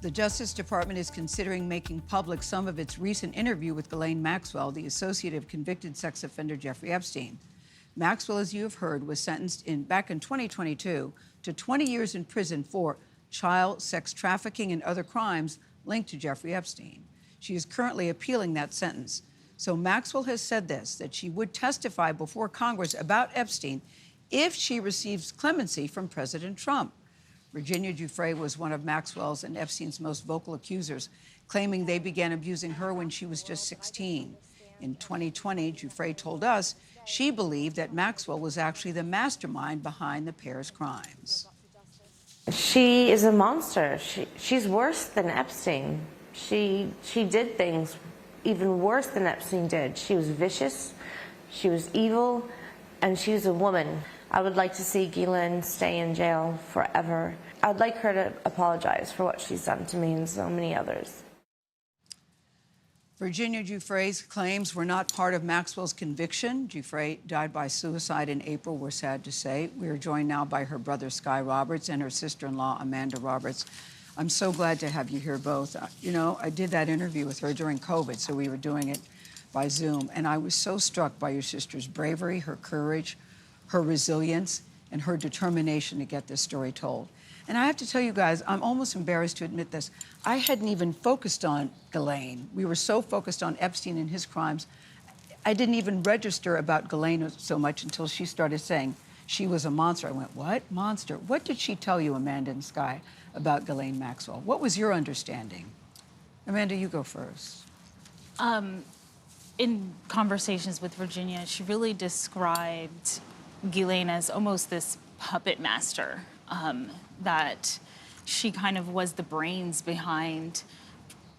The Justice Department is considering making public some of its recent interview with Ghislaine Maxwell, the associate of convicted sex offender Jeffrey Epstein. Maxwell, as you have heard, was sentenced back in 2022 to 20 years in prison for child sex trafficking and other crimes linked to Jeffrey Epstein. She is currently appealing that sentence. So Maxwell has said this, that she would testify before Congress about Epstein if she receives clemency from President Trump. Virginia Giuffre was one of Maxwell's and Epstein's most vocal accusers, claiming they began abusing her when she was just 16. In 2020, Giuffre told us she believed that Maxwell was actually the mastermind behind the pair's crimes. She is a monster. She's worse than Epstein. She did things even worse than Epstein did. She was vicious, she was evil, and she was a woman. I would like to see Ghislaine stay in jail forever. I'd like her to apologize for what she's done to me and so many others. Virginia Giuffre's claims were not part of Maxwell's conviction. Giuffre died by suicide in April, we're sad to say. We are joined now by her brother, Sky Roberts, and her sister-in-law, Amanda Roberts. I'm so glad to have you here both. You know, I did that interview with her during COVID, so we were doing it by Zoom, and I was so struck by your sister's bravery, her courage, her resilience, and her determination to get this story told. And I have to tell you guys, I'm almost embarrassed to admit this. I hadn't even focused on Ghislaine. We were so focused on Epstein and his crimes. I didn't even register about Ghislaine so much until she started saying she was a monster. I went, what? Monster? What did she tell you, Amanda and Sky, about Ghislaine Maxwell? What was your understanding? Amanda, you go first. In conversations with Virginia, she really described Ghislaine as almost this puppet master, that she kind of was the brains behind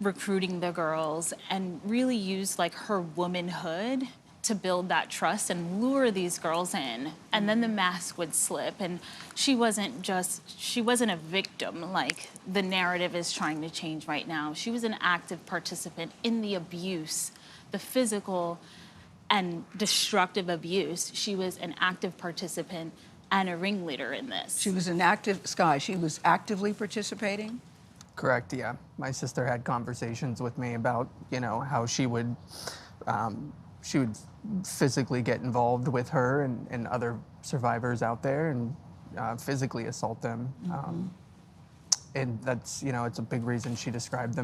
recruiting the girls and really used like her womanhood to build that trust and lure these girls in. And then the mask would slip, and she wasn't a victim like the narrative is trying to change right now. She was an active participant in the abuse, the physical and destructive abuse. She was an active participant and a ringleader in this. She was an active, Sky, she was actively participating? Correct, yeah. My sister had conversations with me about, you know, how she would physically get involved with her and other survivors out there and physically assault them. And that's, you know, it's a big reason she described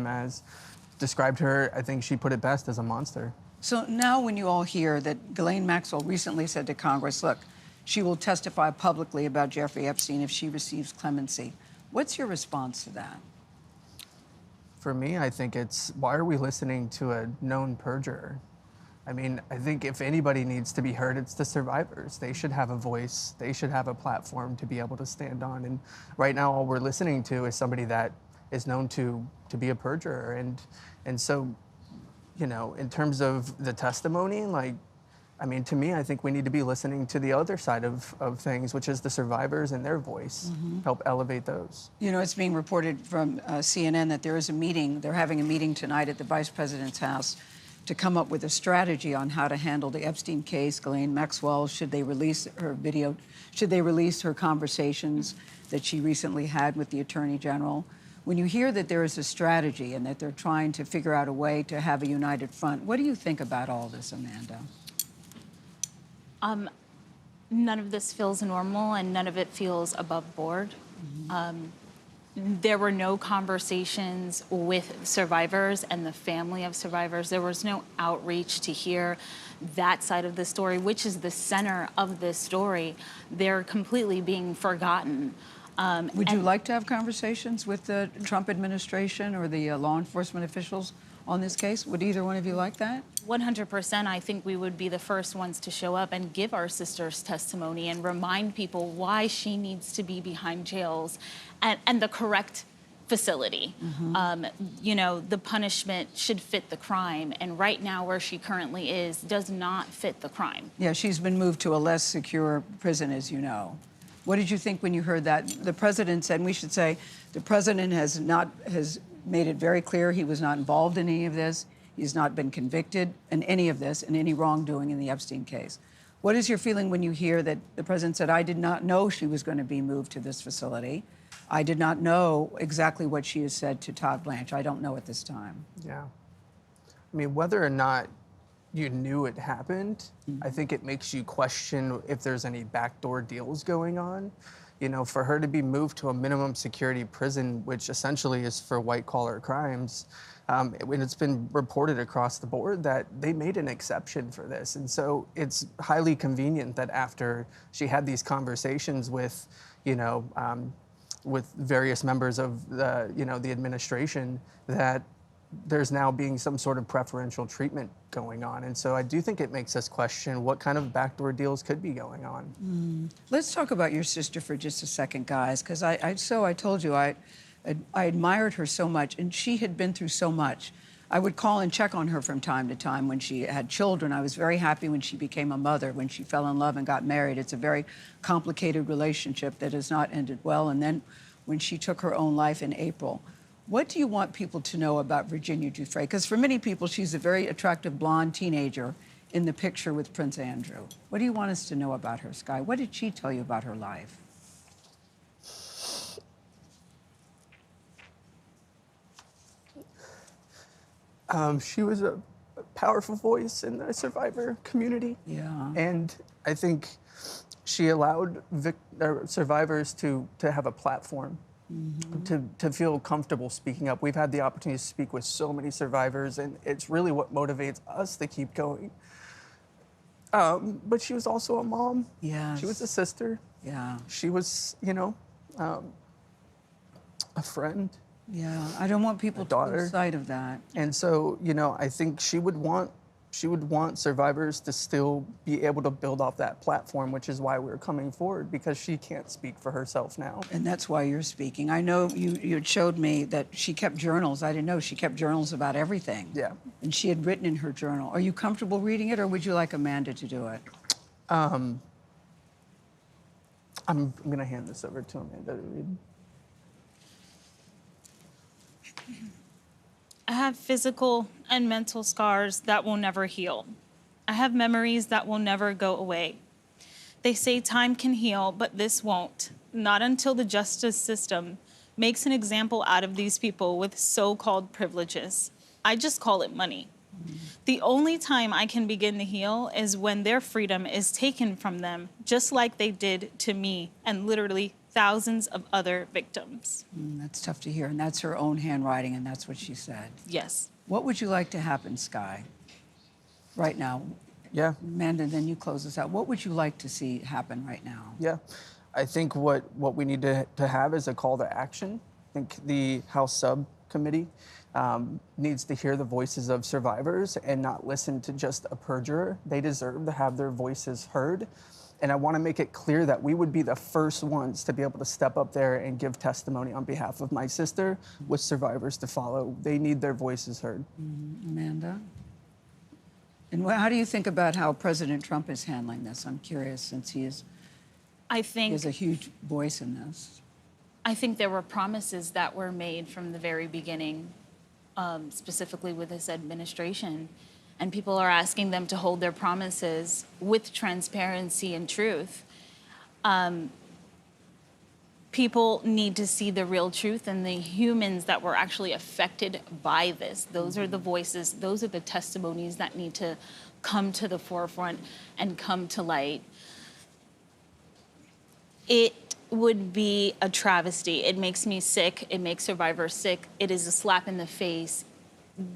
her, I think she put it best, as a monster. So now when you all hear that Ghislaine Maxwell recently said to Congress, look, she will testify publicly about Jeffrey Epstein if she receives clemency, what's your response to that? For me, I think it's, why are we listening to a known perjurer? I mean, I think if anybody needs to be heard, it's the survivors. They should have a voice. They should have a platform to be able to stand on. And right now, all we're listening to is somebody that is known to be a perjurer. And so, you know, in terms of the testimony, like, I mean, to me, I think we need to be listening to the other side of things, which is the survivors and their voice, help elevate those. You know, it's being reported from CNN that there is a meeting, they're having a meeting tonight at the Vice President's house to come up with a strategy on how to handle the Epstein case. Ghislaine Maxwell, should they release her video, should they release her conversations that she recently had with the Attorney General? When you hear that there is a strategy and that they're trying to figure out a way to have a united front, what do you think about all this, Amanda? None of this feels normal, and none of it feels above board. There were no conversations with survivors and the family of survivors. There was no outreach to hear that side of the story, which is the center of this story. They're completely being forgotten. Would you like to have conversations with the Trump administration or the law enforcement officials on this case? Would either one of you like that? 100%. I think we would be the first ones to show up and give our sister's testimony and remind people why she needs to be behind jails and the correct facility. You know, the punishment should fit the crime, and right now where she currently is does not fit the crime. Yeah, she's been moved to a less secure prison, as you know. What did you think when you heard that? The president said, and we should say, the president has made it very clear he was not involved in any of this. He's not been convicted in any of this, in any wrongdoing in the Epstein case. What is your feeling when you hear that the president said, I did not know she was going to be moved to this facility? I did not know exactly what she has said to Todd Blanche. I don't know at this time. Yeah. I mean, whether or not you knew it happened, I think it makes you question if there's any backdoor deals going on. You know, for her to be moved to a minimum security prison, which essentially is for white collar crimes, and it's been reported across the board that they made an exception for this. And so it's highly convenient that after she had these conversations with, with various members of the, the administration, that there's now being some sort of preferential treatment going on. And so I do think it makes us question what kind of backdoor deals could be going on. Let's talk about your sister for just a second, guys, because I told you I admired her so much, and she had been through so much. I would call and check on her from time to time when she had children. I was very happy when she became a mother, when she fell in love and got married. It's a very complicated relationship that has not ended well. And then when she took her own life in April. What do you want people to know about Virginia Giuffre? Because for many people, she's a very attractive blonde teenager in the picture with Prince Andrew. What do you want us to know about her, Sky? What did she tell you about her life? She was a powerful voice in the survivor community. Yeah. And I think she allowed survivors to have a platform, to feel comfortable speaking up. We've had the opportunity to speak with so many survivors, and it's really what motivates us to keep going. But she was also a mom. Yes. She was a sister. Yeah. She was, a friend. Yeah. I don't want people to lose sight of that. And so, I think she would want survivors to still be able to build off that platform, which is why we're coming forward, because she can't speak for herself now. And that's why you're speaking. I know you had showed me that she kept journals. I didn't know she kept journals about everything. Yeah. And she had written in her journal. Are you comfortable reading it, or would you like Amanda to do it? I'm going to hand this over to Amanda to read. I have physical and mental scars that will never heal. I have memories that will never go away. They say time can heal, but this won't. Not until the justice system makes an example out of these people with so-called privileges. I just call it money. The only time I can begin to heal is when their freedom is taken from them, just like they did to me and literally thousands of other victims. That's tough to hear, and that's her own handwriting, and that's what she said. Yes. What would you like to happen, Sky, right now? Yeah. Amanda, then you close us out. What would you like to see happen right now? Yeah. I think what we need to have is a call to action. I think the House subcommittee needs to hear the voices of survivors and not listen to just a perjurer. They deserve to have their voices heard. And I want to make it clear that we would be the first ones to be able to step up there and give testimony on behalf of my sister, with survivors to follow. They need their voices heard. Amanda? And how do you think about how President Trump is handling this? I'm curious, since he has a huge voice in this. I think there were promises that were made from the very beginning, specifically with this administration. And people are asking them to hold their promises with transparency and truth. People need to see the real truth and the humans that were actually affected by this. Those are the voices, those are the testimonies that need to come to the forefront and come to light. It would be a travesty. It makes me sick. It makes survivors sick. It is a slap in the face.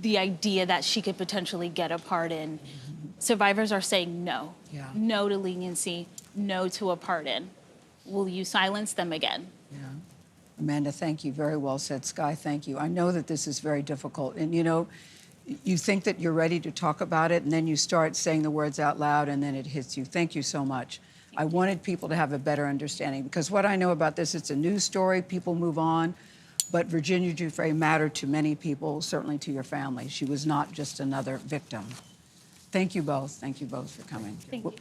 The idea that she could potentially get a pardon. Survivors are saying no. Yeah. No to leniency, no to a pardon. Will you silence them again? Yeah. Amanda, thank you. Very well said. Sky, thank you. I know that this is very difficult. And, you think that you're ready to talk about it, and then you start saying the words out loud, and then it hits you. Thank you so much. I wanted people to have a better understanding, because what I know about this, it's a news story. People move on. But Virginia Giuffre mattered to many people, certainly to your family. She was not just another victim. Thank you both. Thank you both for coming. Thank you.